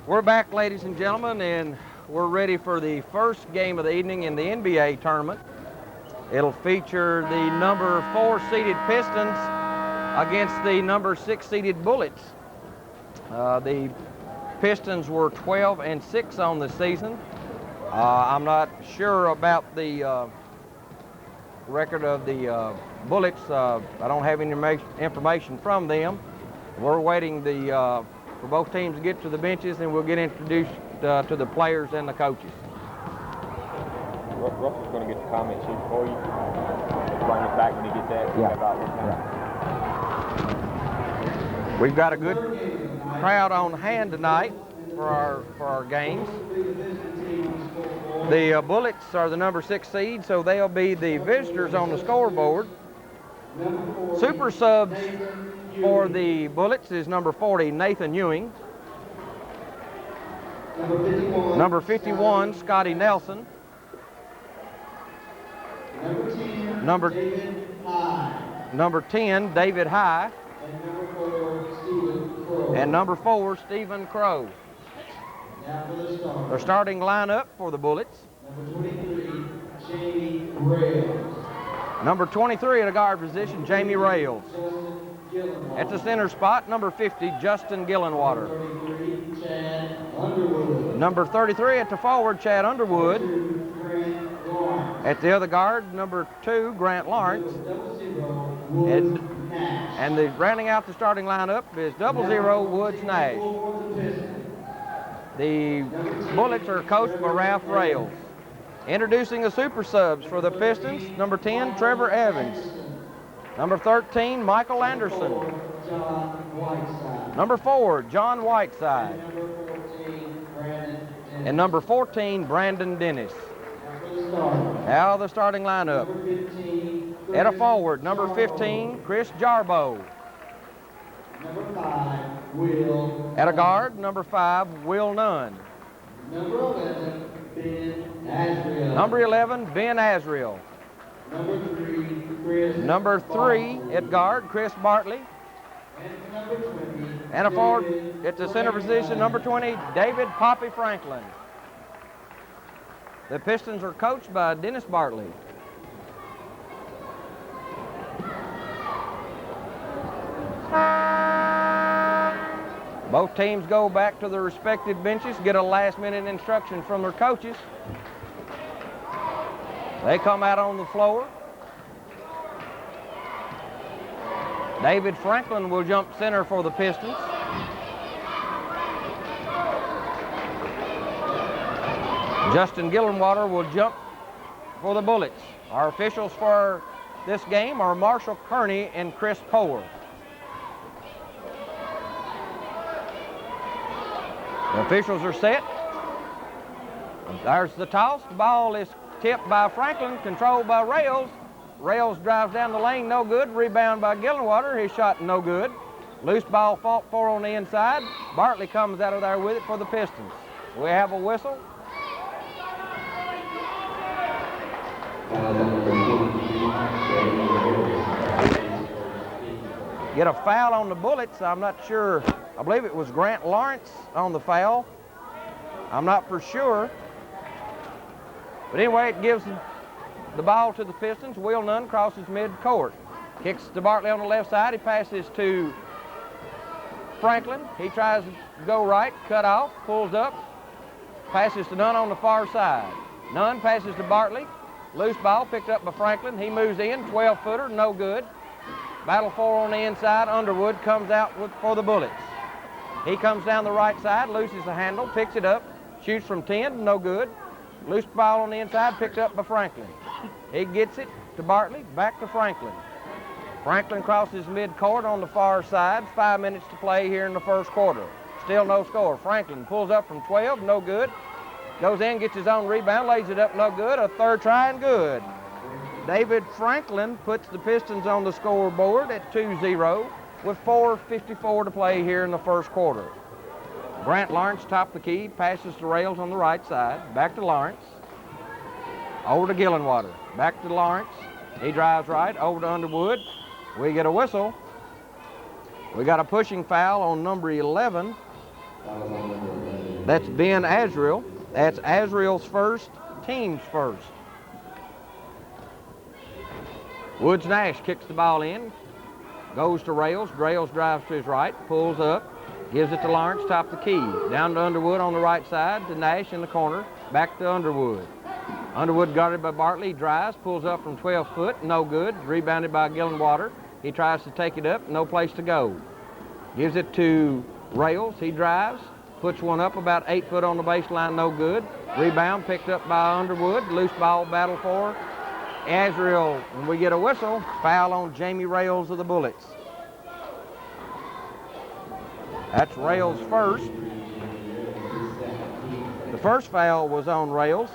We're back, ladies and gentlemen, and we're ready for the first game of the evening in the NBA tournament. It'll feature the number 4 seeded Pistons against the number 6 seeded Bullets. The Pistons were 12-6 on the season. I'm not sure about the record of the Bullets. I don't have any information from them. We're waiting for both teams to get to the benches, and we'll get introduced to the players and the coaches. Russell's going to get the comment sheet for you. Bring it back when he gets that. Yeah. We've got a good crowd on hand tonight for our games. The Bullets are the number 6 seed, so they'll be the visitors on the scoreboard. Super subs for the Bullets is number 40, Nathan Ewing. Number 51, Scotty Nelson. Number 10, David High. And number 4, Stephen Crow. Their starting lineup for the Bullets. Number 23 at the guard position, Jamie Rails. At the center spot, number 50, Justin Gillenwater. Number 33 at the forward, Chad Underwood. At the other guard, number 2, Grant Lawrence. And rounding out the starting lineup is 00 Woods Nash. The Bullets are coached by Ralph Rails. Introducing the super subs for the Pistons, number 10, Trevor Evans. Number 13, Michael Anderson. Number 4, John Whiteside. And number 14, Brandon Dennis. Now the starting lineup. At a forward, number 15, Chris Jarboe. At a guard, number 5, Will Nunn. Number 11, Ben Azriel. Number 3 at guard, Chris Bartley. And a forward at the center position, number 20, David Poppy Franklin. The Pistons are coached by Dennis Bartley. Both teams go back to their respective benches, get a last-minute instruction from their coaches. They come out on the floor. David Franklin will jump center for the Pistons. Justin Gillenwater will jump for the Bullets. Our officials for this game are Marshall Kearney and Chris Power. The officials are set. There's the toss. The ball is tipped by Franklin, controlled by Rails. Rails drives down the lane, no good. Rebound by Gillenwater, his shot no good. Loose ball fought for on the inside. Bartley comes out of there with it for the Pistons. We have a whistle. Get a foul on the Bullets. I'm not sure. I believe it was Grant Lawrence on the foul. I'm not for sure. But anyway, it gives the ball to the Pistons. Will Nunn crosses mid-court. Kicks to Bartley on the left side. He passes to Franklin. He tries to go right, cut off, pulls up. Passes to Nunn on the far side. Nunn passes to Bartley. Loose ball picked up by Franklin. He moves in, 12-footer, no good. Battle for on the inside. Underwood comes out for the Bullets. He comes down the right side, loses the handle, picks it up, shoots from 10, no good. Loose ball on the inside, picked up by Franklin. He gets it to Bartley, back to Franklin. Franklin crosses mid-court on the far side. 5 minutes to play here in the first quarter. Still no score. Franklin pulls up from 12, no good. Goes in, gets his own rebound, lays it up, no good. A third try and good. David Franklin puts the Pistons on the scoreboard at 2-0 with 4:54 to play here in the first quarter. Grant Lawrence, top of the key, passes to Rails on the right side. Back to Lawrence. Over to Gillenwater. Back to Lawrence. He drives right, over to Underwood. We get a whistle. We got a pushing foul on number 11. That's Ben Azrael. That's Azrael's first, team's first. Woods Nash kicks the ball in, goes to Rails. Rails drives to his right, pulls up, gives it to Lawrence, top of the key. Down to Underwood on the right side, to Nash in the corner, back to Underwood. Underwood guarded by Bartley, drives, pulls up from 12 foot, no good. Rebounded by Gillenwater. He tries to take it up, no place to go. Gives it to Rails, he drives, puts one up about 8 foot on the baseline, no good. Rebound picked up by Underwood, loose ball battle for Azrael. When we get a whistle, foul on Jamie Rails of the Bullets. That's Rails' first. The first foul was on Rails,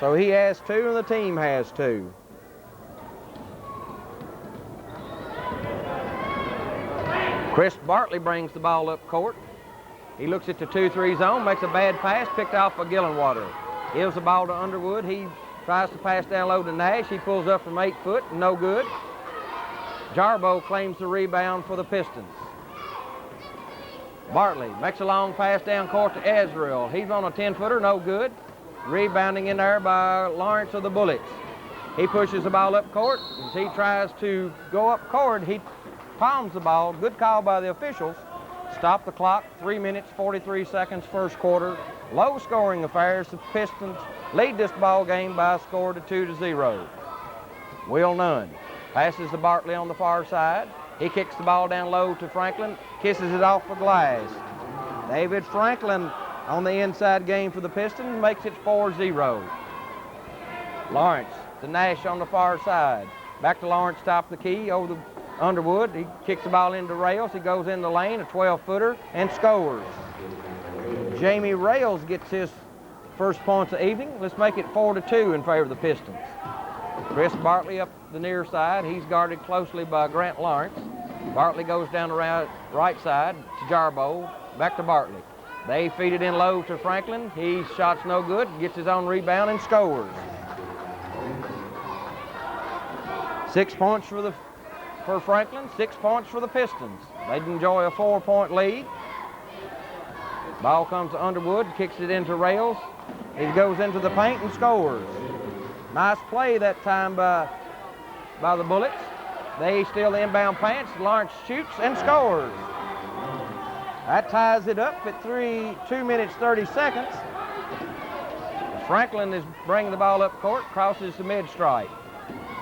so he has 2 and the team has 2. Chris Bartley brings the ball up court. He looks at the 2-3 zone, makes a bad pass, picked off by Gillenwater. Gives the ball to Underwood. He tries to pass down low to Nash. He pulls up from 8 foot, no good. Jarbo claims the rebound for the Pistons. Bartley makes a long pass down court to Azrael. He's on a 10-footer, no good. Rebounding in there by Lawrence of the Bullets. He pushes the ball up court. As he tries to go up court, he palms the ball. Good call by the officials. Stop the clock, 3 minutes, 43 seconds, first quarter. Low scoring affairs. The Pistons lead this ball game by a score to 2-0. Will Nunn passes to Bartley on the far side. He kicks the ball down low to Franklin, kisses it off the glass. David Franklin on the inside game for the Pistons, makes it 4-0. Lawrence to Nash on the far side. Back to Lawrence, top of the key, over the Underwood. He kicks the ball into Rails. He goes in the lane, a 12-footer, and scores. Jamie Rails gets his first points of the evening. Let's make it 4-2 in favor of the Pistons. Chris Bartley up the near side. He's guarded closely by Grant Lawrence. Bartley goes down the right side to Jarbo, back to Bartley. They feed it in low to Franklin. He shot's no good, gets his own rebound and scores. 6 points for Franklin, 6 points for the Pistons. They'd enjoy a 4-point lead. Ball comes to Underwood, kicks it into Rails. He goes into the paint and scores. Nice play that time by the Bullets. They steal the inbound pass. Lawrence shoots and scores. That ties it up at 2 minutes, 30 seconds. Franklin is bringing the ball up court, crosses the mid-stripe.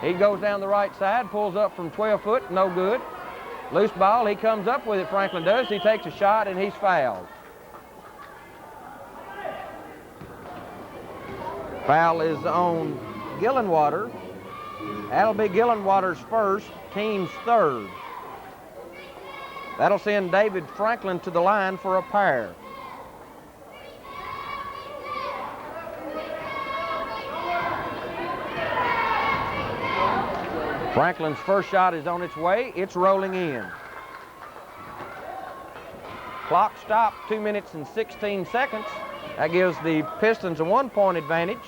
He goes down the right side, pulls up from 12 foot, no good. Loose ball, he comes up with it, Franklin does. He takes a shot and he's fouled. Foul is on Gillenwater. That'll be Gillenwater's first, team's third. That'll send David Franklin to the line for a pair. Franklin's first shot is on its way. It's rolling in. Clock stopped, 2 minutes and 16 seconds. That gives the Pistons a 1-point advantage.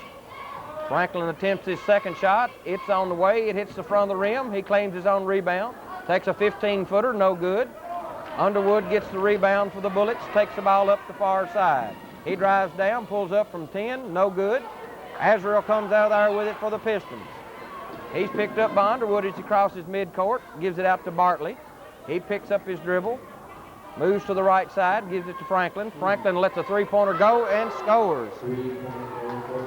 Franklin attempts his second shot. It's on the way. It hits the front of the rim. He claims his own rebound. Takes a 15-footer, no good. Underwood gets the rebound for the Bullets, takes the ball up the far side. He drives down, pulls up from 10, no good. Azrael comes out there with it for the Pistons. He's picked up by Underwood as he crosses midcourt, gives it out to Bartley. He picks up his dribble, moves to the right side, gives it to Franklin. Franklin lets a three-pointer go and scores.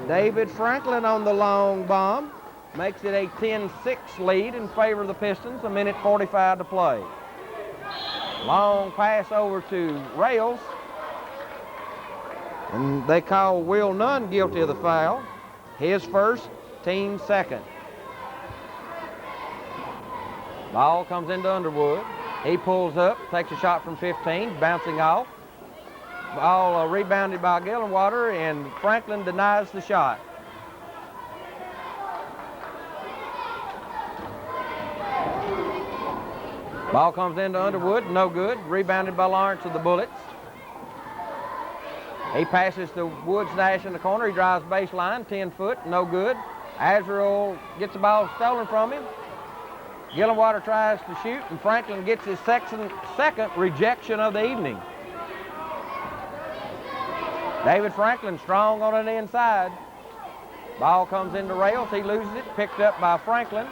David Franklin on the long bomb makes it a 10-6 lead in favor of the Pistons, 1:45 to play. Long pass over to Rails. And they call Will Nunn guilty of the foul. His first, team second. Ball comes into Underwood. He pulls up, takes a shot from 15, bouncing off. Ball rebounded by Gillenwater, and Franklin denies the shot. Ball comes into Underwood, no good. Rebounded by Lawrence of the Bullets. He passes to Woods Nash in the corner. He drives baseline, 10 foot, no good. Azrael gets the ball stolen from him. Gillenwater tries to shoot, and Franklin gets his second rejection of the evening. David Franklin strong on an inside. Ball comes into rails. He loses it. Picked up by Franklin.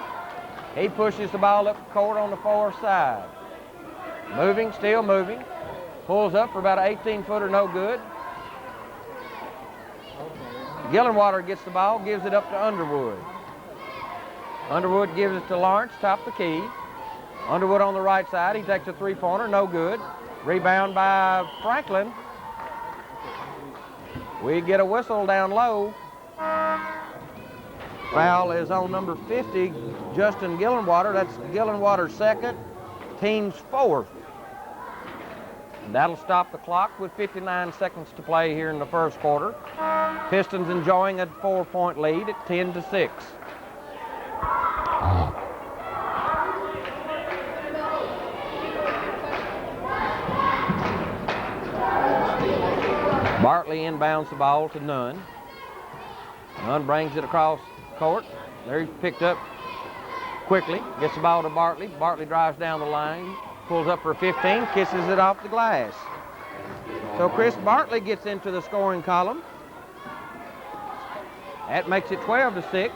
He pushes the ball up the court on the far side. Moving, still moving. Pulls up for about an 18-footer, no good. Gillenwater gets the ball, gives it up to Underwood. Underwood gives it to Lawrence, top of the key. Underwood on the right side. He takes a three-pointer, no good. Rebound by Franklin. We get a whistle down low. Foul is on number 50, Justin Gillenwater. That's Gillenwater's second, team's fourth. And that'll stop the clock with 59 seconds to play here in the first quarter. Pistons enjoying a 4-point lead at 10-6. Bartley inbounds the ball to Nunn. Nunn brings it across court. There he's picked up quickly. Gets the ball to Bartley. Bartley drives down the line. Pulls up for 15. Kisses it off the glass. So Chris Bartley gets into the scoring column. That makes it 12-6.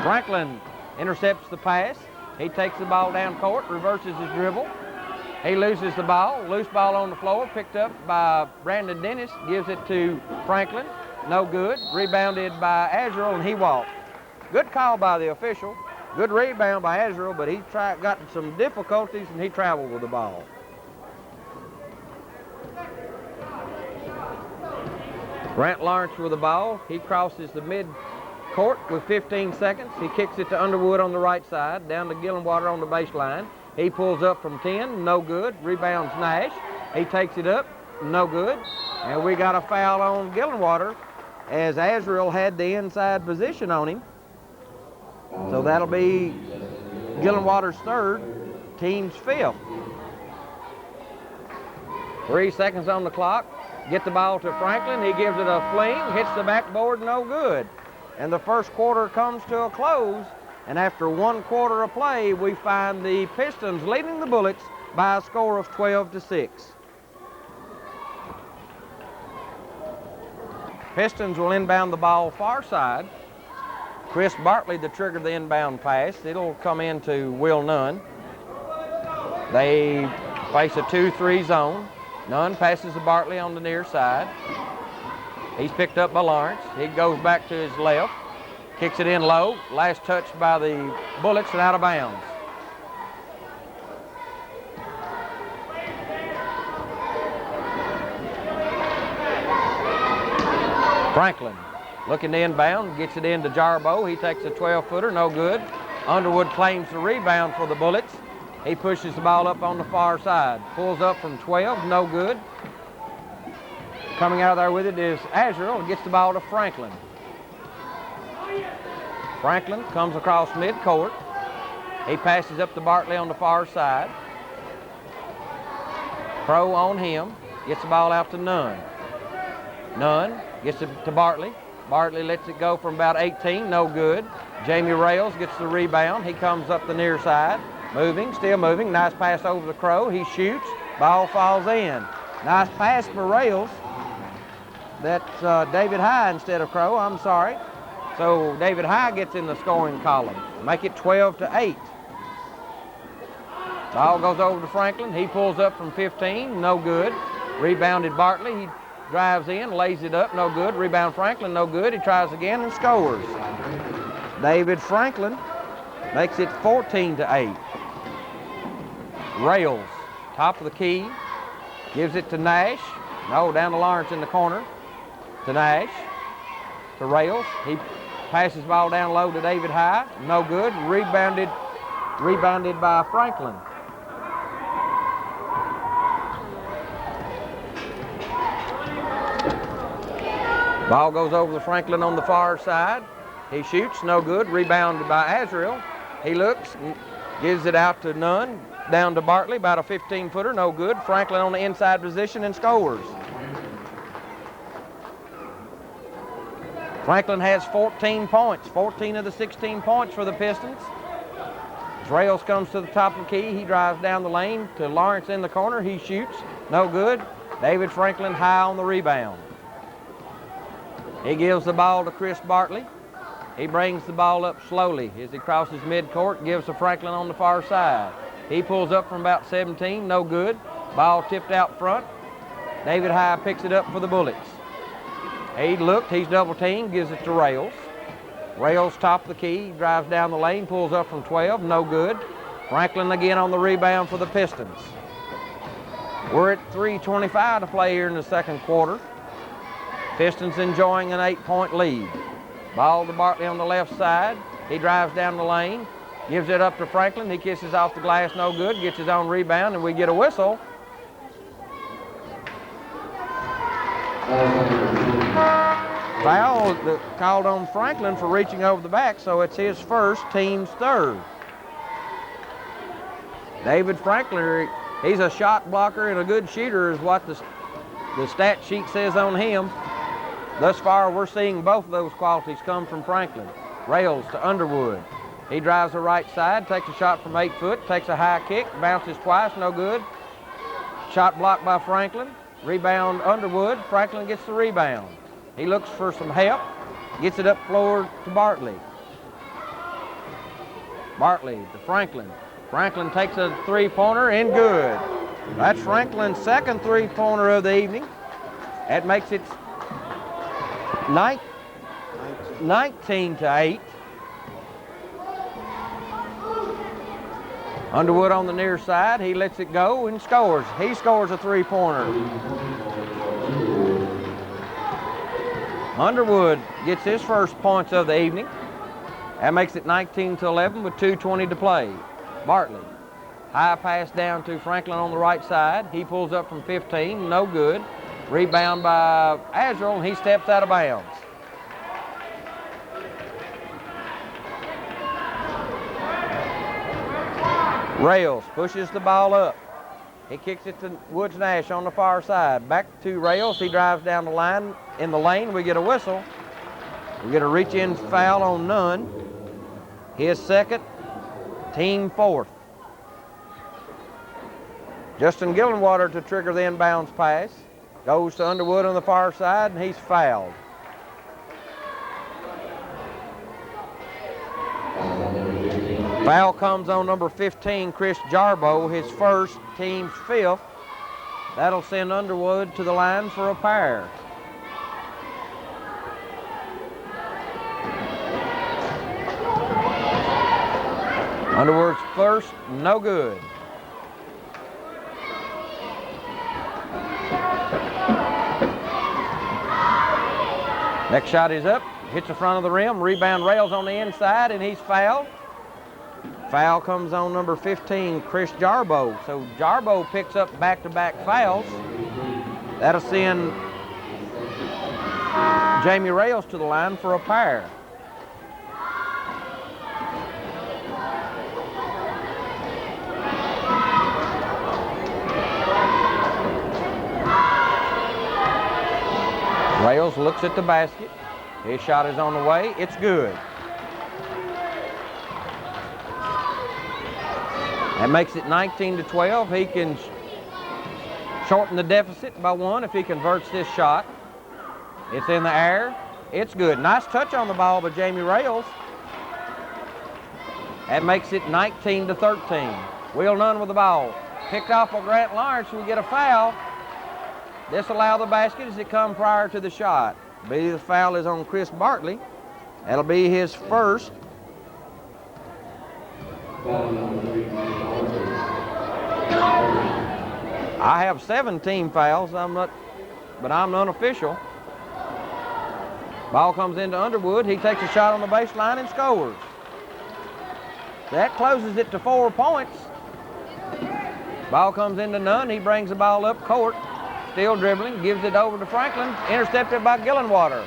Franklin intercepts the pass. He takes the ball down court, reverses his dribble. He loses the ball. Loose ball on the floor, picked up by Brandon Dennis. Gives it to Franklin. No good. Rebounded by Azrael, and he walked. Good call by the official. Good rebound by Azrael, but he got some difficulties, and he traveled with the ball. Grant Lawrence with the ball. He crosses the mid-court with 15 seconds. He kicks it to Underwood on the right side, down to Gillenwater on the baseline. He pulls up from 10, no good. Rebounds Nash. He takes it up, no good. And we got a foul on Gillenwater as Azrael had the inside position on him. So that'll be Gillenwater's third, team's fifth. 3 seconds on the clock. Get the ball to Franklin. He gives it a fling, hits the backboard, no good. And the first quarter comes to a close. And after 1 quarter of play, we find the Pistons leading the Bullets by a score of 12-6. Pistons will inbound the ball far side. Chris Bartley, the trigger of the inbound pass. It'll come into Will Nunn. They face a 2-3 zone. Nunn passes to Bartley on the near side. He's picked up by Lawrence. He goes back to his left. Kicks it in low. Last touch by the Bullets and out of bounds. Franklin looking to inbound. Gets it into Jarbo. He takes a 12-footer. No good. Underwood claims the rebound for the Bullets. He pushes the ball up on the far side. Pulls up from 12. No good. Coming out of there with it is Azrael and gets the ball to Franklin. Franklin comes across midcourt. He passes up to Bartley on the far side. Pro on him. Gets the ball out to Nunn. Nunn gets it to Bartley. Bartley lets it go from about 18. No good. Jamie Rails gets the rebound. He comes up the near side. Moving, still moving. Nice pass over the Crow. He shoots. Ball falls in. Nice pass for Rails. That's David High instead of Crow. I'm sorry. So David High gets in the scoring column. Make it 12-8. Ball goes over to Franklin. He pulls up from 15. No good. Rebounded Bartley. He drives in, lays it up. No good. Rebound Franklin. No good. He tries again and scores. David Franklin makes it 14-8. Rails, top of the key. Gives it to Nash. No, down to Lawrence in the corner. To Nash. To Rails. He passes the ball down low to David High. No good. Rebounded by Franklin. Ball goes over to Franklin on the far side. He shoots. No good. Rebounded by Azrael. He looks, gives it out to Nunn. Down to Bartley, about a 15-footer. No good. Franklin on the inside position and scores. Franklin has 14 points, 14 of the 16 points for the Pistons. As Rails comes to the top of the key, he drives down the lane to Lawrence in the corner. He shoots, no good. David Franklin high on the rebound. He gives the ball to Chris Bartley. He brings the ball up slowly as he crosses midcourt, gives to Franklin on the far side. He pulls up from about 17, no good. Ball tipped out front. David High picks it up for the Bullets. He looked, he's double teamed, gives it to Rails. Rails top of the key, drives down the lane, pulls up from 12, no good. Franklin again on the rebound for the Pistons. We're at 3:25 to play here in the second quarter. Pistons enjoying an 8-point lead. Ball to Bartley on the left side. He drives down the lane, gives it up to Franklin. He kisses off the glass, no good, gets his own rebound, and we get a whistle. Foul called on Franklin for reaching over the back, so it's his first, team's third. David Franklin, he's a shot blocker and a good shooter is what the stat sheet says on him. Thus far, we're seeing both of those qualities come from Franklin. Rails to Underwood. He drives the right side, takes a shot from 8 foot, takes a high kick, bounces twice, no good. Shot blocked by Franklin. Rebound Underwood. Franklin gets the rebound. He looks for some help, gets it up floor to Bartley. Bartley to Franklin. Franklin takes a three-pointer and good. That's Franklin's second three-pointer of the evening. That makes it 19-8. Underwood on the near side. He lets it go and scores. He scores a three-pointer. Underwood gets his first points of the evening. That makes it 19-11 with 2:20 to play. Bartley. High pass down to Franklin on the right side. He pulls up from 15, no good. Rebound by Azrael, and he steps out of bounds. Rails pushes the ball up. He kicks it to Woods Nash on the far side. Back to Rails. He drives down the line. In the lane, we get a whistle. We get a reach-in foul on Nunn. His second, team fourth. Justin Gillenwater to trigger the inbounds pass. Goes to Underwood on the far side, and he's fouled. Foul comes on number 15, Chris Jarbo, his first, team's fifth. That'll send Underwood to the line for a pair. Underwood's first, no good. Next shot is up, hits the front of the rim, rebound Rails on the inside, and he's fouled. Foul comes on number 15, Chris Jarbo. So Jarbo picks up back-to-back fouls. That'll send Jamie Rails to the line for a pair. Rails looks at the basket. His shot is on the way. It's good. That makes it 19-12. He can shorten the deficit by one if he converts this shot. It's in the air. It's good. Nice touch on the ball by Jamie Rails. That makes it 19-13. Will Nunn with the ball. Picked off by Grant Lawrence. We get a foul. Disallow the basket as it come prior to the shot. The foul is on Chris Bartley. That'll be his first. I have 7 team fouls. But I'm unofficial. Ball comes into Underwood. He takes a shot on the baseline and scores. That closes it to 4 points. Ball comes into Nunn. He brings the ball up court. Still dribbling, gives it over to Franklin, intercepted by Gillenwater.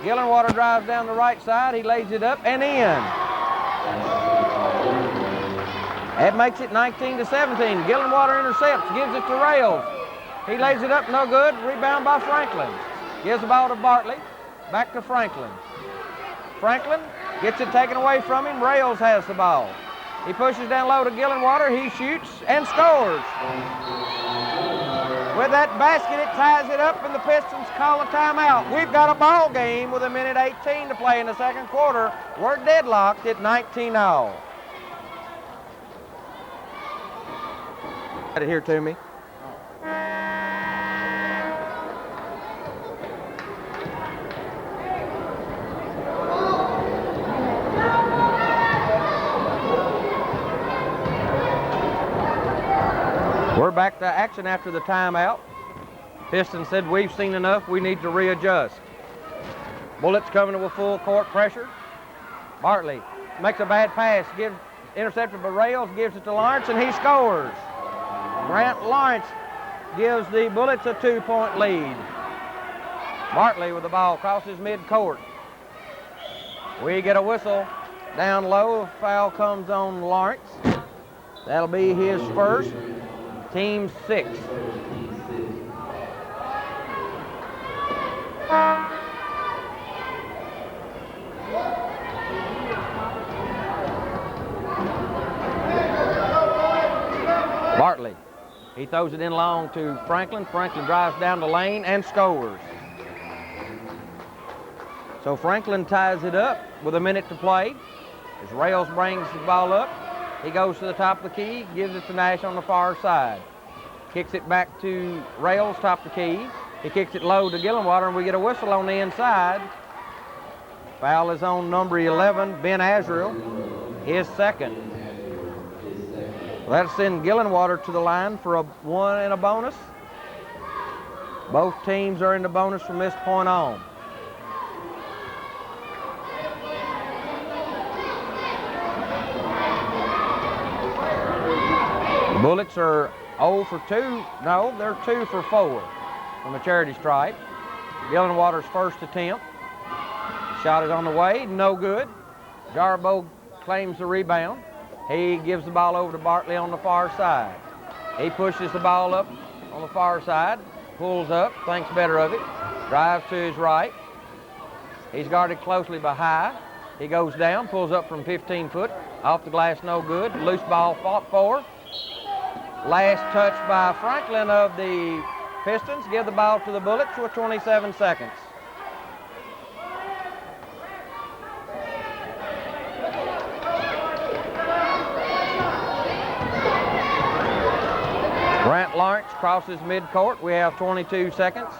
Gillenwater drives down the right side, he lays it up and in. That makes it 19-17. Gillenwater intercepts, gives it to Rails. He lays it up, no good, rebound by Franklin. Gives the ball to Bartley, back to Franklin. Franklin gets it taken away from him, Rails has the ball. He pushes down low to Gillenwater, he shoots and scores. With that basket, it ties it up, and the Pistons call a timeout. We've got a ball game with 1:18 to play in the second quarter. We're deadlocked at 19-all. Got it here to me. We're back to action after the timeout. Pistons said, we've seen enough, we need to readjust. Bullets coming with full court pressure. Bartley makes a bad pass, intercepted by Rails, gives it to Lawrence, and he scores. Grant Lawrence gives the Bullets a 2-point lead. Bartley with the ball crosses midcourt. We get a whistle down low. Foul comes on Lawrence. That'll be his first. Team 6. Bartley. He throws it in long to Franklin. Franklin drives down the lane and scores. So Franklin ties it up with a minute to play. As Rails brings the ball up, he goes to the top of the key, gives it to Nash on the far side. Kicks it back to Rails, top of the key. He kicks it low to Gillenwater, and we get a whistle on the inside. Foul is on number 11, Ben Azrael, his second. Well, that'll send Gillenwater to the line for a 1 and a bonus. Both teams are in the bonus from this point on. The Bullets are 0 for 2. No, they're 2 for 4 from a charity stripe. Gillenwater's first attempt. Shot is on the way, no good. Jarbo claims the rebound. He gives the ball over to Bartley on the far side. He pushes the ball up on the far side, pulls up, thinks better of it, drives to his right. He's guarded closely by High. He goes down, pulls up from 15 foot, off the glass, no good. Loose ball fought for. Last touch by Franklin of the Pistons. Give the ball to the Bullets with 27 seconds. Grant Lawrence crosses midcourt. We have 22 seconds.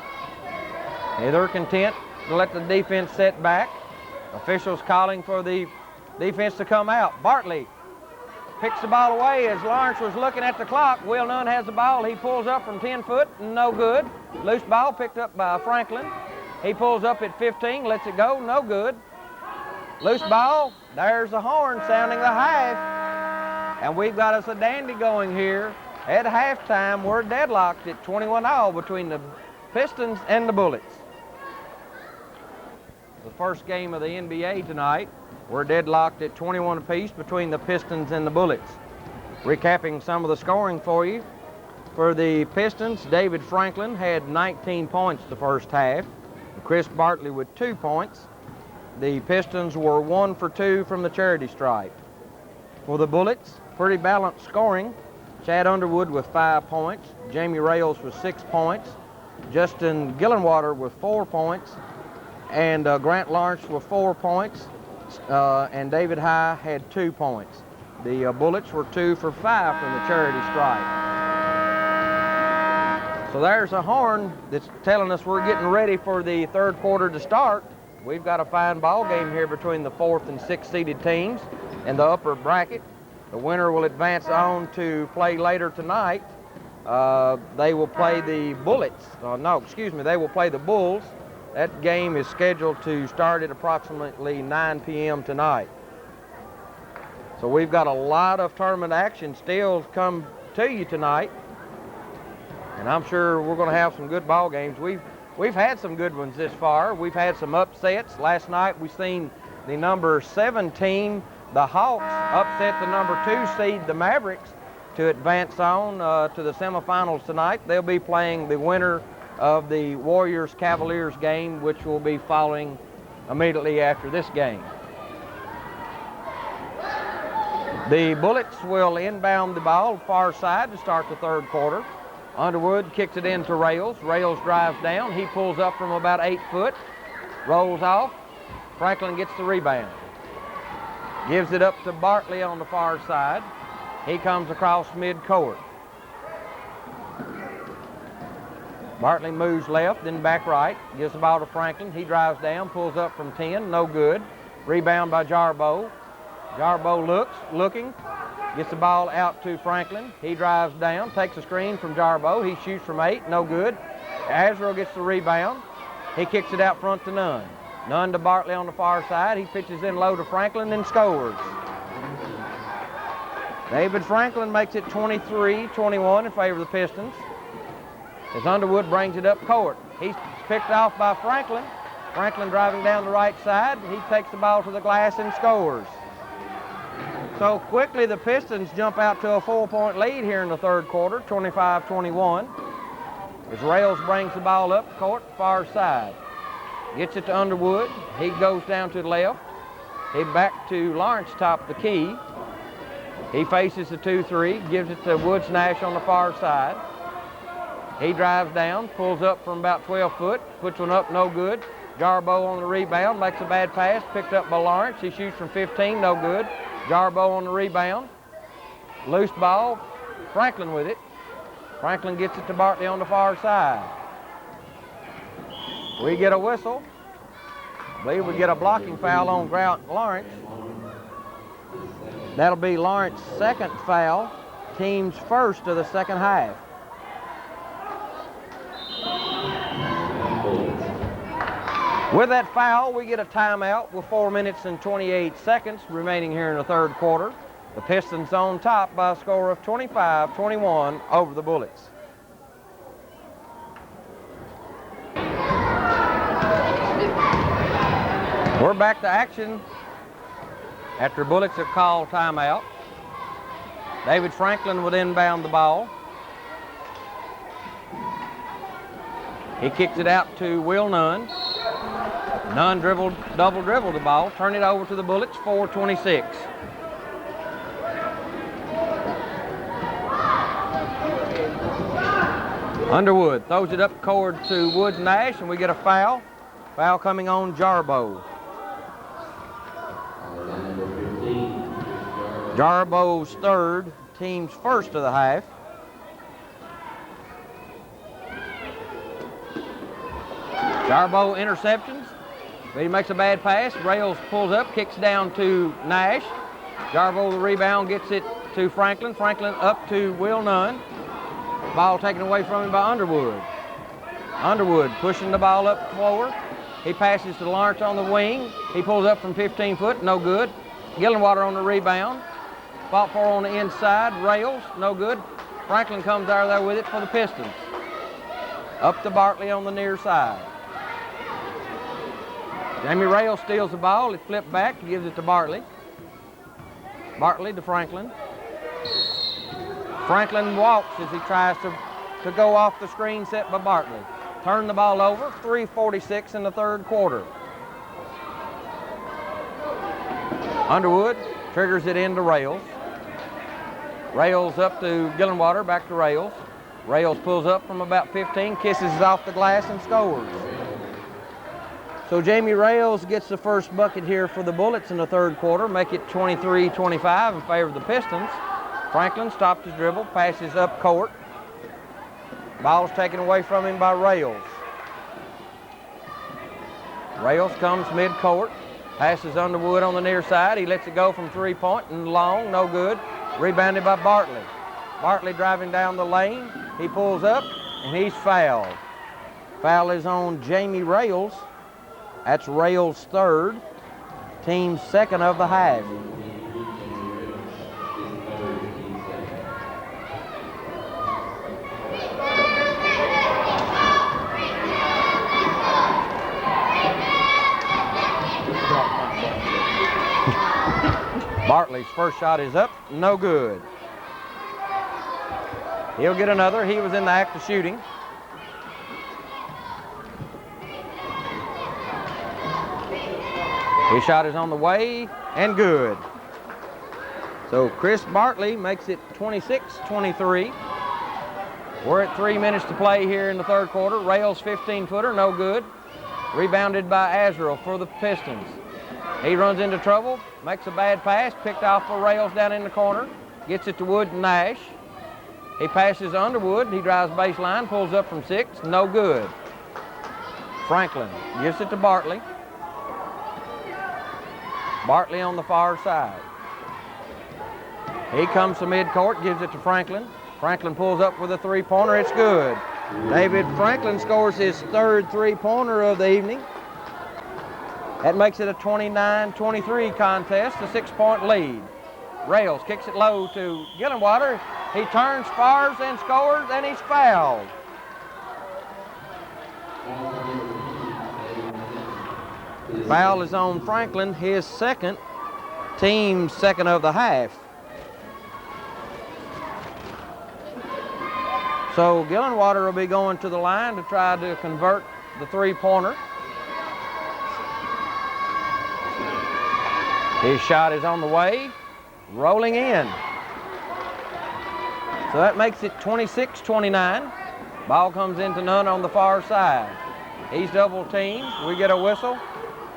They're content to let the defense set back. Officials calling for the defense to come out. Bartley picks the ball away as Lawrence was looking at the clock. Will Nunn has the ball. He pulls up from 10 foot, no good. Loose ball picked up by Franklin. He pulls up at 15, lets it go, no good. Loose ball, there's the horn sounding the half. And we've got us a dandy going here. At halftime, we're deadlocked at 21-all between the Pistons and the Bullets. The first game of the NBA tonight. We're deadlocked at 21 apiece between the Pistons and the Bullets. Recapping some of the scoring for you. For the Pistons, David Franklin had 19 points the first half. Chris Bartley with 2 points. The Pistons were 1 for 2 from the charity stripe. For the Bullets, pretty balanced scoring. Chad Underwood with 5 points. Jamie Rails with 6 points. Justin Gillenwater with 4 points. And Grant Lawrence with 4 points. And David High had 2 points. The Bullets were 2 for 5 from the charity stripe. So there's a horn that's telling us we're getting ready for the third quarter to start. We've got a fine ball game here between the 4th and 6th seeded teams in the upper bracket. The winner will advance on to play later tonight. They will play the Bullets. They will play the Bulls. That game is scheduled to start at approximately 9 p.m. tonight. So we've got a lot of tournament action still come to you tonight. And I'm sure we're going to have some good ball games. We've had some good ones this far. We've had some upsets. Last night we've seen the number 7 team, the Hawks, upset the number 2 seed, the Mavericks, to advance on to the semifinals tonight. They'll be playing the winner of the Warriors-Cavaliers game, which will be following immediately after this game. The Bullets will inbound the ball far side to start the third quarter. Underwood kicks it into Rails. Rails drives down. He pulls up from about 8 foot, rolls off. Franklin gets the rebound. Gives it up to Bartley on the far side. He comes across mid-court. Bartley moves left, then back right. Gives the ball to Franklin. He drives down, pulls up from 10, no good. Rebound by Jarboe. Jarboe looking. Gets the ball out to Franklin. He drives down, takes a screen from Jarboe. He shoots from 8, no good. Azrael gets the rebound. He kicks it out front to Nunn. Nunn to Bartley on the far side. He pitches in low to Franklin and scores. David Franklin makes it 23-21 in favor of the Pistons. As Underwood brings it up court. He's picked off by Franklin. Franklin driving down the right side. He takes the ball to the glass and scores. So quickly the Pistons jump out to a 4-point lead here in the third quarter, 25-21. As Rails brings the ball up court, far side. Gets it to Underwood. He goes down to the left. He back to Lawrence, top the key. He faces the 2-3, gives it to Woods Nash on the far side. He drives down, pulls up from about 12 foot, puts one up, no good. Jarboe on the rebound, makes a bad pass, picked up by Lawrence. He shoots from 15, no good. Jarboe on the rebound. Loose ball, Franklin with it. Franklin gets it to Bartley on the far side. We get a whistle. I believe we get a blocking foul on Grant Lawrence. That'll be Lawrence's second foul, team's first of the second half. With that foul, we get a timeout with 4 minutes and 28 seconds remaining here in the third quarter. The Pistons on top by a score of 25-21 over the Bullets. We're back to action after Bullets have called timeout. David Franklin will inbound the ball. He kicks it out to Will Nunn. Nunn double dribbled the ball, turn it over to the Bullets, 4:26. Underwood throws it up court to Woods Nash, and we get a foul. Foul coming on Jarboe. Jarboe's third, team's first of the half. Jarboe interceptions. But he makes a bad pass. Rails pulls up, kicks down to Nash. Jarboe the rebound, gets it to Franklin. Franklin up to Will Nunn. Ball taken away from him by Underwood. Underwood pushing the ball up forward. He passes to Lawrence on the wing. He pulls up from 15 foot, no good. Gillenwater on the rebound. Fought for on the inside. Rails, no good. Franklin comes out of there with it for the Pistons. Up to Bartley on the near side. Jamie Rails steals the ball. It flipped back, gives it to Bartley. Bartley to Franklin. Franklin walks as he tries to go off the screen set by Bartley. Turn the ball over, 3:46 in the third quarter. Underwood triggers it into Rails. Rails up to Gillenwater, back to Rails. Rails pulls up from about 15, kisses it off the glass and scores. So Jamie Rails gets the first bucket here for the Bullets in the third quarter, make it 23-25 in favor of the Pistons. Franklin stops his dribble, passes up court. Ball's taken away from him by Rails. Rails comes mid-court, passes Underwood on the near side. He lets it go from three-point and long, no good. Rebounded by Bartley. Bartley driving down the lane. He pulls up and he's fouled. Foul is on Jamie Rails. That's Rails' third, team's second of the half. Bartley's first shot is up, no good. He'll get another. He was in the act of shooting. His shot is on the way and good. So Chris Bartley makes it 26-23. We're at 3 minutes to play here in the third quarter. Rails 15-footer, no good. Rebounded by Azrael for the Pistons. He runs into trouble, makes a bad pass, picked off for Rails down in the corner, gets it to Wood and Nash. He passes Underwood, he drives baseline, pulls up from 6, no good. Franklin gives it to Bartley. Bartley on the far side. He comes to midcourt, gives it to Franklin. Franklin pulls up with a three-pointer, it's good. David Franklin scores his third three-pointer of the evening. That makes it a 29-23 contest, a 6-point lead. Rails kicks it low to Gillenwater. He turns, fires, and scores, and he's fouled. Foul is on Franklin, his second, team's second of the half. So Gillenwater will be going to the line to try to convert the three-pointer. His shot is on the way, rolling in. So that makes it 26-29. Ball comes into Nunn on the far side. He's double teamed. We get a whistle,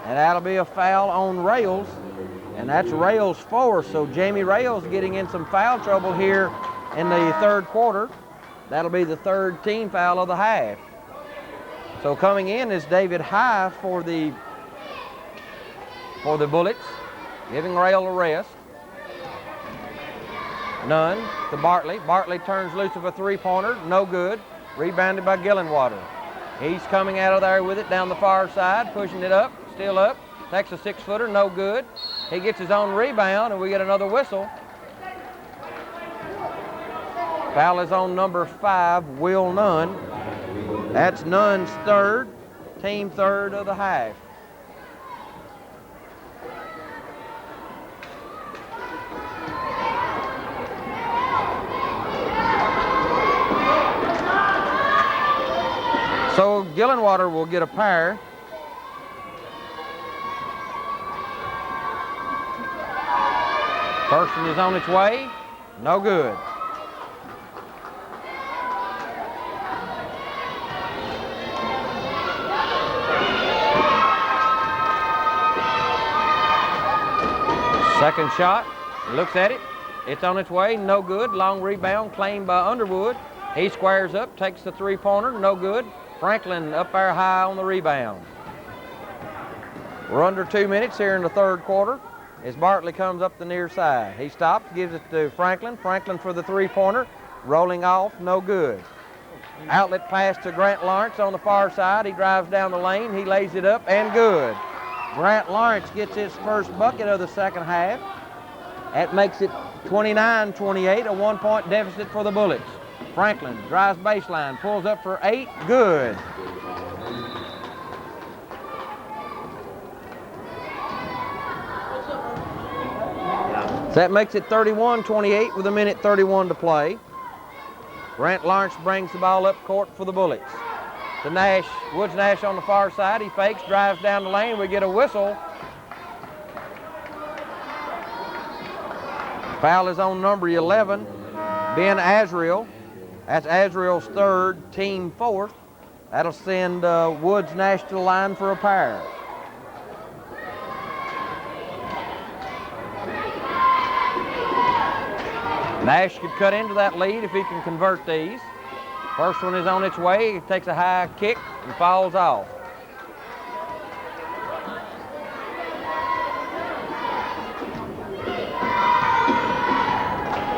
and that'll be a foul on Rails, and that's Rails' fourth. So Jamie Rails getting in some foul trouble here in the third quarter. That'll be the third team foul of the half. So coming in is David High for the Bullets, giving Rail a rest. Nunn to Bartley. Bartley turns loose of a three-pointer, no good. Rebounded by Gillenwater. He's coming out of there with it down the far side, pushing it up, still up. Takes a 6-footer, no good. He gets his own rebound, and we get another whistle. Foul is on number 5, Will Nunn. That's Nunn's third, team third of the half. So Gillenwater will get a pair. First one is on its way, no good. Second shot, looks at it, it's on its way, no good. Long rebound claimed by Underwood. He squares up, takes the three-pointer, no good. Franklin up there high on the rebound. We're under 2 minutes here in the third quarter as Bartley comes up the near side. He stops, gives it to Franklin. Franklin for the three-pointer, rolling off, no good. Outlet pass to Grant Lawrence on the far side. He drives down the lane, he lays it up, and good. Grant Lawrence gets his first bucket of the second half. That makes it 29-28, a 1-point deficit for the Bullets. Franklin drives baseline, pulls up for 8, good. So that makes it 31-28 with 1:31 to play. Grant Lawrence brings the ball up court for the Bullets. To Nash, Woods Nash on the far side. He fakes, drives down the lane. We get a whistle. Foul is on number 11, Ben Azrael. That's Azrael's third, team fourth. That'll send Woods Nash to the line for a pair. Nash could cut into that lead if he can convert these. First one is on its way. It takes a high kick and falls off.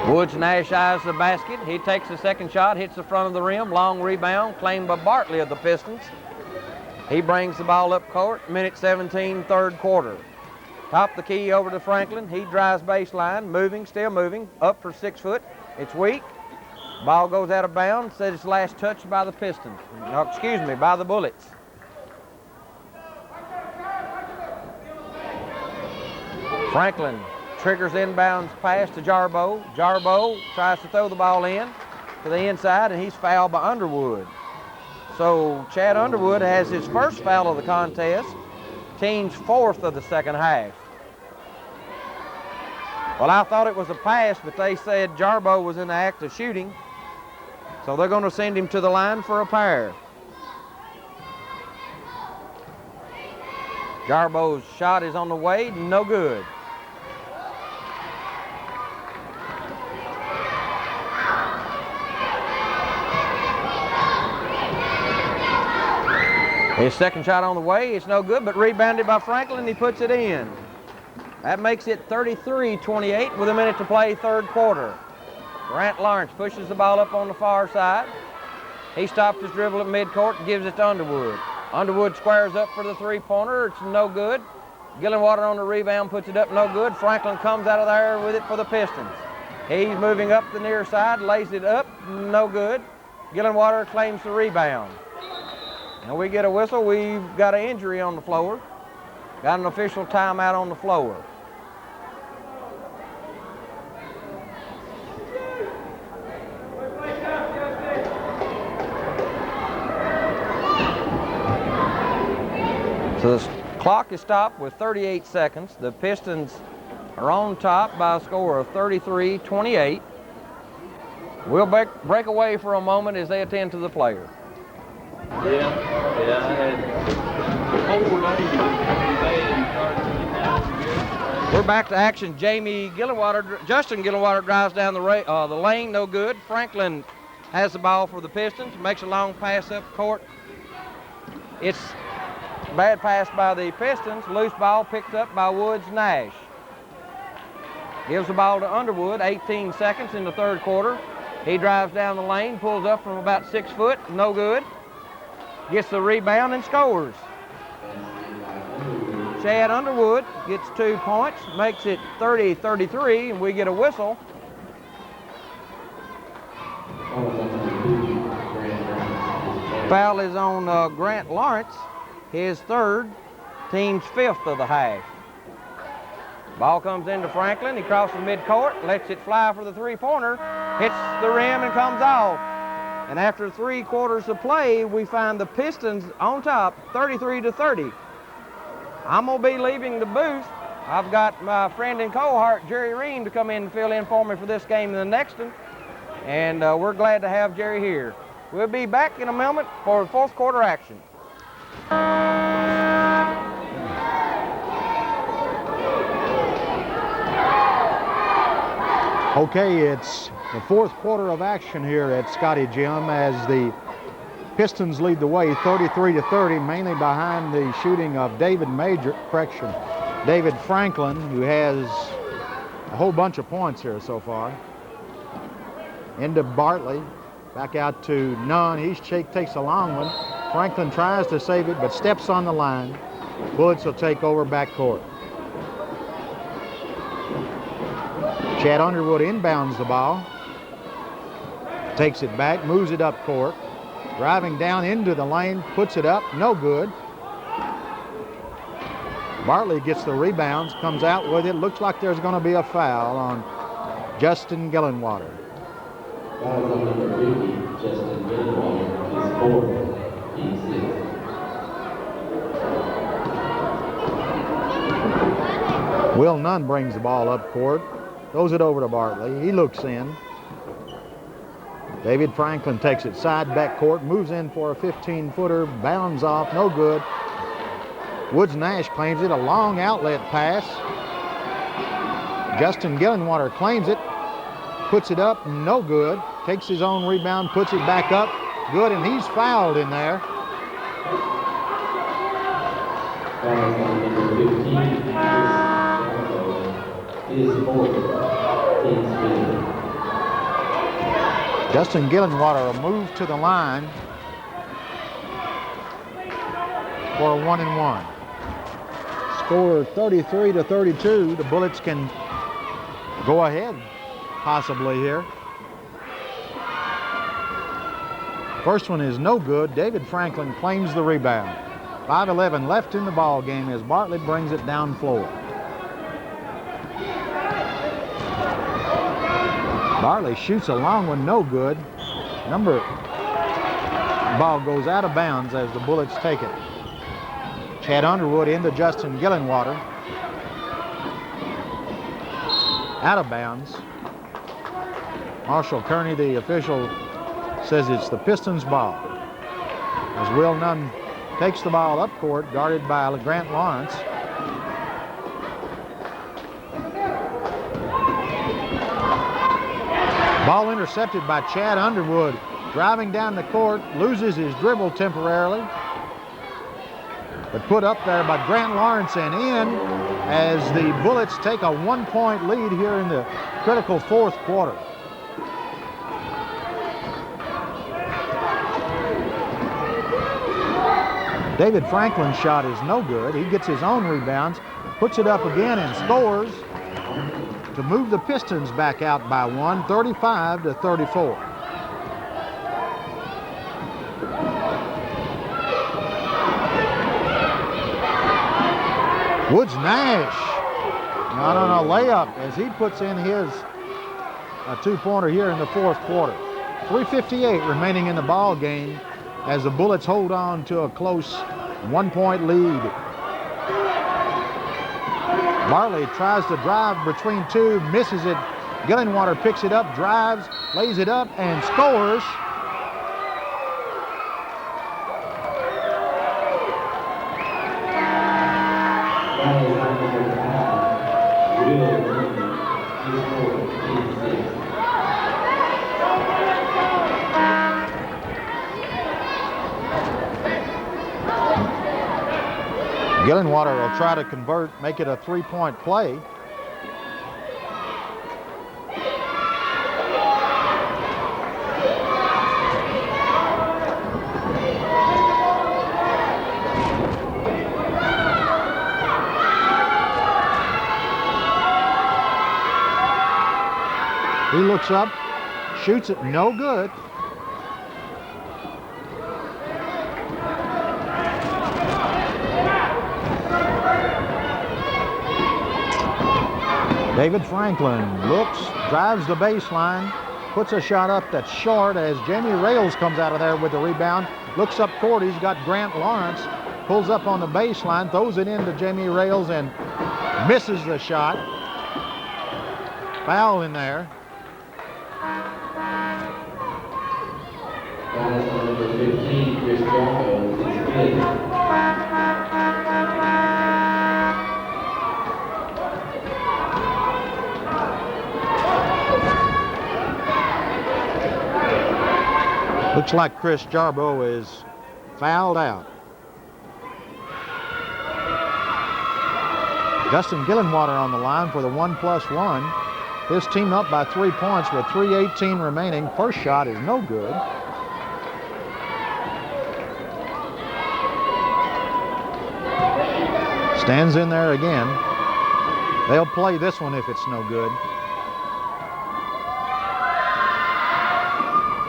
Woods Nash eyes the basket. He takes the second shot, hits the front of the rim. Long rebound claimed by Bartley of the Pistons. He brings the ball up court. 1:17, third quarter. Top the key over to Franklin. He drives baseline, moving, still moving, up for 6 foot. It's weak. Ball goes out of bounds. Said it's last touched by the Pistons. No, excuse me, by the Bullets. Franklin triggers inbounds pass to Jarboe. Jarboe tries to throw the ball in to the inside, and he's fouled by Underwood. So Chad Underwood has his first foul of the contest, team's fourth of the second half. Well, I thought it was a pass, but they said Jarboe was in the act of shooting. So they're going to send him to the line for a pair. Jarbo's shot is on the way, no good. His second shot on the way, it's no good, but rebounded by Franklin, he puts it in. That makes it 33-28 with a minute to play, third quarter. Grant Lawrence pushes the ball up on the far side. He stops his dribble at midcourt and gives it to Underwood. Underwood squares up for the three-pointer, it's no good. Gillenwater on the rebound, puts it up, no good. Franklin comes out of there with it for the Pistons. He's moving up the near side, lays it up, no good. Gillenwater claims the rebound. And we get a whistle. We've got an injury on the floor. Got an official timeout on the floor. So the clock is stopped with 38 seconds. The Pistons are on top by a score of 33-28. We'll break away for a moment as they attend to the player. We're back to action. Justin Gillenwater drives down the lane, no good. Franklin has the ball for the Pistons, makes a long pass up court. It's a bad pass by the Pistons, loose ball picked up by Woods-Nash. Gives the ball to Underwood, 18 seconds in the third quarter. He drives down the lane, pulls up from about 6 foot, no good. Gets the rebound and scores. Chad Underwood gets 2 points, makes it 30-33, and we get a whistle. Foul is on Grant Lawrence, his third, team's fifth of the half. Ball comes into Franklin, he crosses midcourt, lets it fly for the three-pointer, hits the rim and comes off. And after 3 quarters of play, we find the Pistons on top, 33-30. I'm going to be leaving the booth. I've got my friend and cohort, Jerry Ream, to come in and fill in for me for this game and the next one. And we're glad to have Jerry here. We'll be back in a moment for fourth quarter action. Okay, it's the fourth quarter of action here at Scotty Gym as the Pistons lead the way 33-30, mainly behind the shooting of David Franklin, who has a whole bunch of points here so far. Into Bartley, back out to Nunn. He takes a long one. Franklin tries to save it, but steps on the line. Bullets will take over backcourt. Chad Underwood inbounds the ball. Takes it back, moves it up court. Driving down into the lane, puts it up, no good. Bartley gets the rebounds, comes out with it. Looks like there's going to be a foul on Justin Gillenwater. Foul on number 50, Justin Gillenwater, is 4. Will Nunn brings the ball up court, throws it over to Bartley. He looks in. David Franklin takes it side backcourt, moves in for a 15-footer, bounds off, no good. Woods-Nash claims it, a long outlet pass. Justin Gillenwater claims it, puts it up, no good. Takes his own rebound, puts it back up, good, and he's fouled in there. Foul on number 15, is 4. Team's fifth. Justin Gillenwater will move to the line for a 1-and-1. Score 33-32. The Bullets can go ahead possibly here. First one is no good. David Franklin claims the rebound. 5:11 left in the ball game as Bartlett brings it down floor. Bartley shoots a long one, no good. Ball goes out of bounds as the Bullets take it. Chad Underwood into Justin Gillenwater. Out of bounds. Marshall Kearney, the official, says it's the Pistons' ball. As Will Nunn takes the ball up court, guarded by Grant Lawrence. Ball intercepted by Chad Underwood. Driving down the court, loses his dribble temporarily. But put up there by Grant Lawrence and in as the Bullets take a 1-point lead here in the critical fourth quarter. David Franklin's shot is no good. He gets his own rebounds, puts it up again and scores to move the Pistons back out by one, 35-34. Woods Nash not on a layup as he puts in his two-pointer here in the fourth quarter. 3:58 remaining in the ball game as the Bullets hold on to a close 1-point lead. Bartley tries to drive between two, misses it. Gillingwater picks it up, drives, lays it up, and scores. Gillingwater will try to convert, make it a 3-point play. He looks up, shoots it, no good. David Franklin looks, drives the baseline, puts a shot up that's short as Jamie Rails comes out of there with the rebound. Looks up court, he's got Grant Lawrence, pulls up on the baseline, throws it into Jamie Rails and misses the shot. Foul in there. Number 15, Chris Jarbo, is good. Looks like Chris Jarbo is fouled out. Justin Gillingwater on the line for the 1+1. His team up by 3 points with 3:18 remaining. First shot is no good. Stands in there again. They'll play this one if it's no good.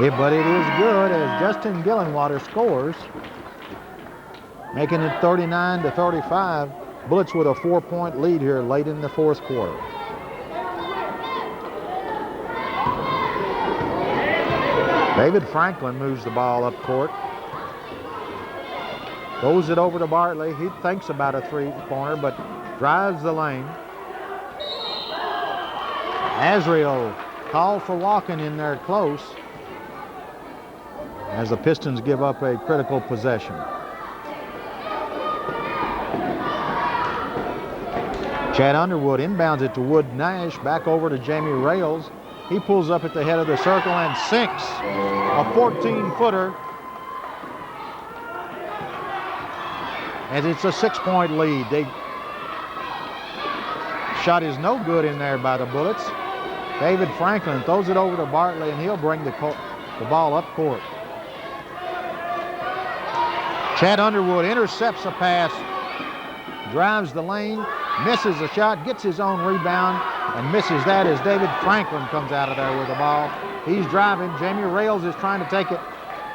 Yeah, but it is good as Justin Gillingwater scores, making it 39-35. Bullets with a 4-point lead here late in the fourth quarter. David Franklin moves the ball up court. Throws it over to Bartley. He thinks about a three-pointer, but drives the lane. Azriel called for walking in there close as the Pistons give up a critical possession. Chad Underwood inbounds it to Wood Nash, back over to Jamie Rails. He pulls up at the head of the circle and sinks a 14-footer. And it's a 6-point lead. Shot is no good in there by the Bullets. David Franklin throws it over to Bartley and he'll bring the ball up court. Chad Underwood intercepts a pass, drives the lane, misses a shot, gets his own rebound, and misses that as David Franklin comes out of there with the ball. He's driving. Jamie Rails is trying to take it,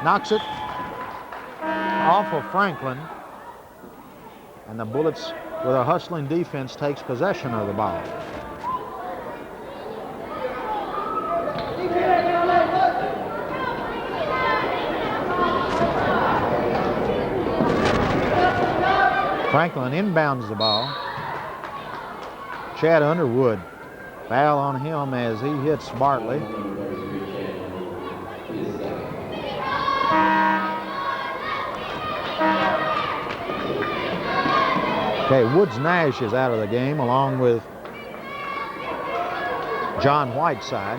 knocks it off of Franklin. And the Bullets, with a hustling defense, takes possession of the ball. Franklin inbounds the ball. Chad Underwood, foul on him as he hits Bartley. Okay, Woods Nash is out of the game along with John Whiteside.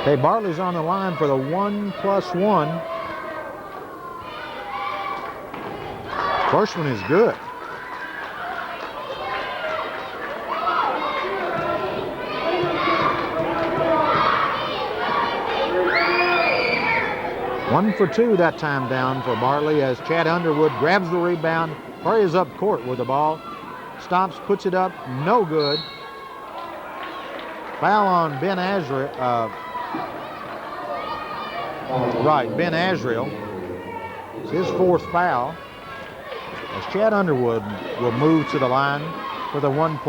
Okay, Bartley's on the line for the 1+1. First one is good. One for two that time down for Bartley as Chad Underwood grabs the rebound, hurries up court with the ball, stops, puts it up, no good. Foul on Ben Azrael. Ben Azrael. It's his fourth foul as Chad Underwood will move to the line for the 1+.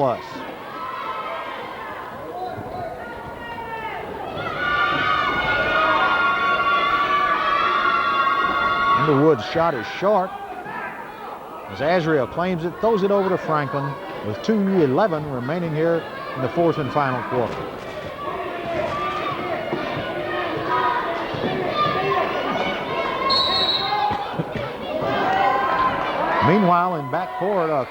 Underwood's shot is short as Azrael claims it, throws it over to Franklin with 2:11 remaining here in the fourth and final quarter. Meanwhile, in backcourt, a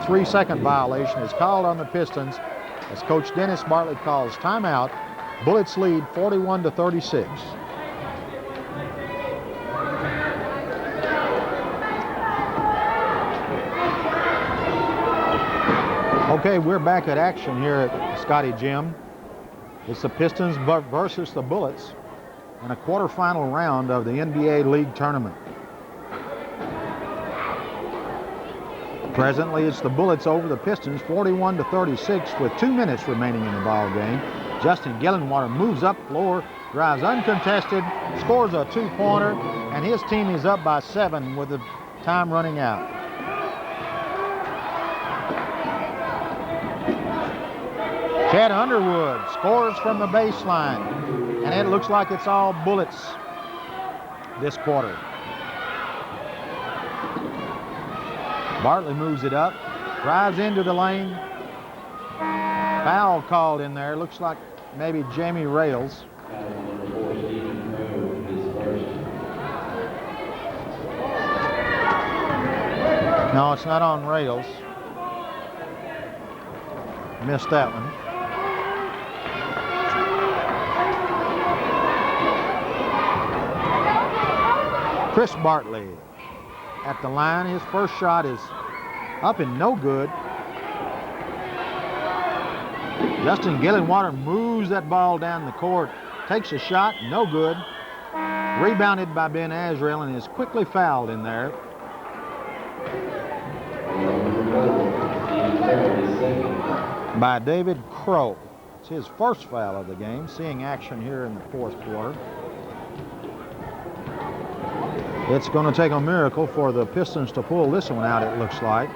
3-second violation is called on the Pistons as Coach Dennis Bartley calls timeout. Bullets lead 41-36. Okay, we're back at action here at Scotty Gym. It's the Pistons versus the Bullets in a quarterfinal round of the NBA League Tournament. Presently, it's the Bullets over the Pistons, 41-36, with 2 minutes remaining in the ball game. Justin Gillenwater moves up floor, drives uncontested, scores a 2-pointer, and his team is up by 7 with the time running out. Chad Underwood scores from the baseline, and it looks like it's all Bullets this quarter. Bartley moves it up, drives into the lane. Foul called in there. Looks like maybe Jamie Rails. No, it's not on Rails. Missed that one. Chris Bartley at the line. His first shot is up and no good. Justin Gillenwater moves that ball down the court, takes a shot, no good. Rebounded by Ben Azrael and is quickly fouled in there. By David Crow. It's his first foul of the game, seeing action here in the fourth quarter. It's going to take a miracle for the Pistons to pull this one out, it looks like.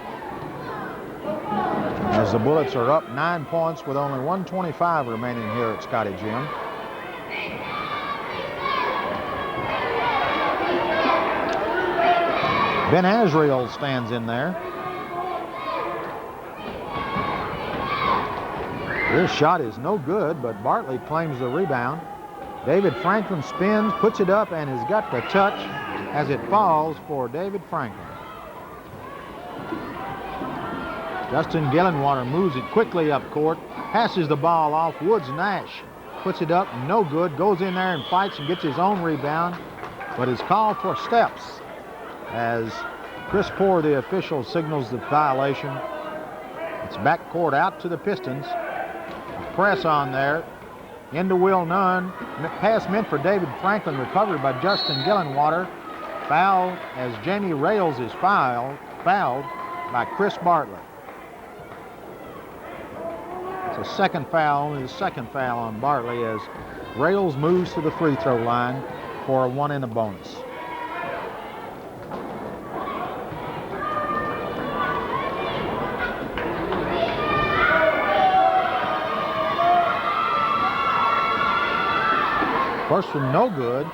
As the Bullets are up 9 points with only 1:25 remaining here at Scotty Gym. Ben Azrael stands in there. This shot is no good, but Bartley claims the rebound. David Franklin spins, puts it up, and has got the touch as it falls for David Franklin. Justin Gillenwater moves it quickly up court, passes the ball off. Woods Nash puts it up, no good, goes in there and fights and gets his own rebound, but is called for steps as Chris Poore, the official, signals the violation. It's backcourt out to the Pistons. Press on there. Into Will Nunn. Pass meant for David Franklin, recovered by Justin Gillenwater. Foul as Jamie Rails is fouled by Chris Bartley. It's a second foul, only the second foul on Bartley as Rails moves to the free throw line for a 1 and a bonus. First one no good.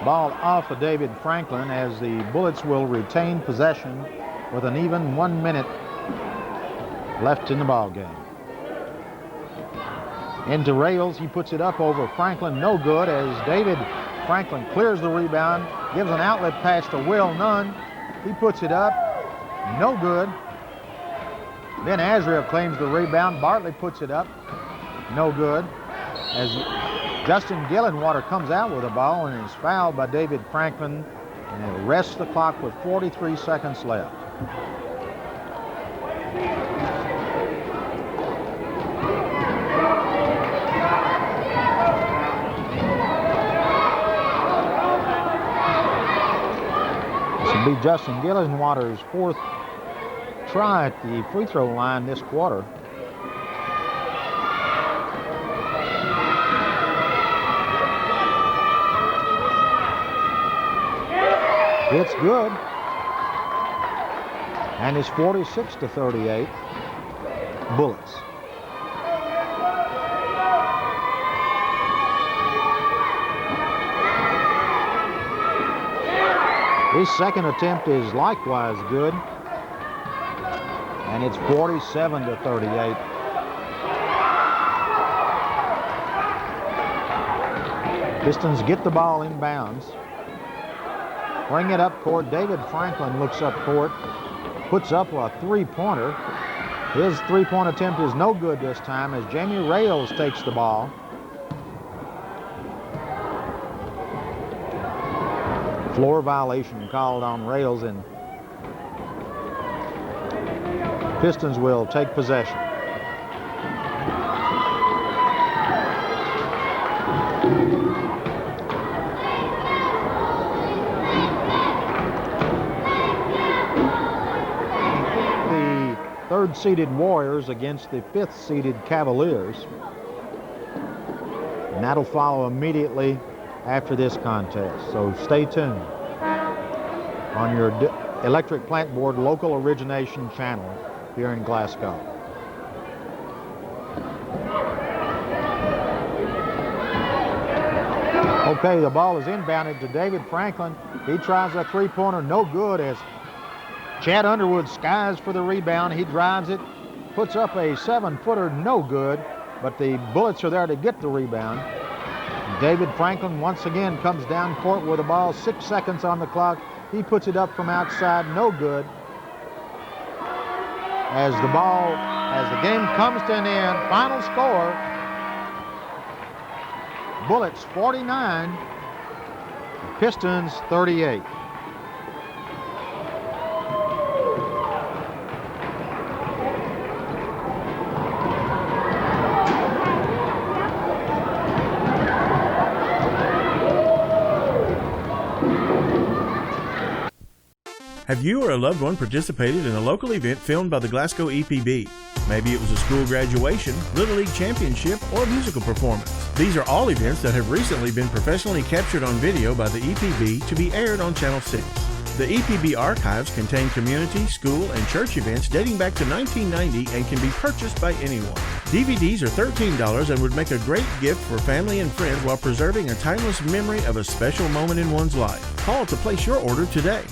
Ball off of David Franklin as the Bullets will retain possession with an even 1 minute left in the ball game. Into Rails, he puts it up over Franklin, no good as David Franklin clears the rebound, gives an outlet pass to Will Nunn. He puts it up, no good. Ben Azrael claims the rebound. Bartley puts it up, no good. As Justin Gillenwater comes out with the ball and is fouled by David Franklin, and it rests the clock with 43 seconds left. This will be Justin Gillenwater's fourth try at the free throw line this quarter. It's good, and it's 46-38 Bullets. His second attempt is likewise good, and it's 47-38. Pistons get the ball inbounds. Bring it up court. David Franklin looks up court, puts up a three-pointer. His three-point attempt is no good this time as Jamie Rales takes the ball. Floor violation called on Rales, and Pistons will take possession. Third-seeded Warriors against the fifth-seeded Cavaliers. And that'll follow immediately after this contest. So stay tuned on your Electric Plant Board local origination channel here in Glasgow. Okay, the ball is inbounded to David Franklin. He tries a three-pointer, no good, as Chad Underwood skies for the rebound. He drives it, puts up a seven-footer, no good, but the Bullets are there to get the rebound. David Franklin once again comes down court with the ball, 6 seconds on the clock. He puts it up from outside, no good. As the game comes to an end, final score, Bullets 49, Pistons 38. Have you or a loved one participated in a local event filmed by the Glasgow EPB? Maybe it was a school graduation, Little League championship, or musical performance. These are all events that have recently been professionally captured on video by the EPB to be aired on Channel 6. The EPB archives contain community, school, and church events dating back to 1990 and can be purchased by anyone. DVDs are $13 and would make a great gift for family and friends while preserving a timeless memory of a special moment in one's life. Call to place your order today.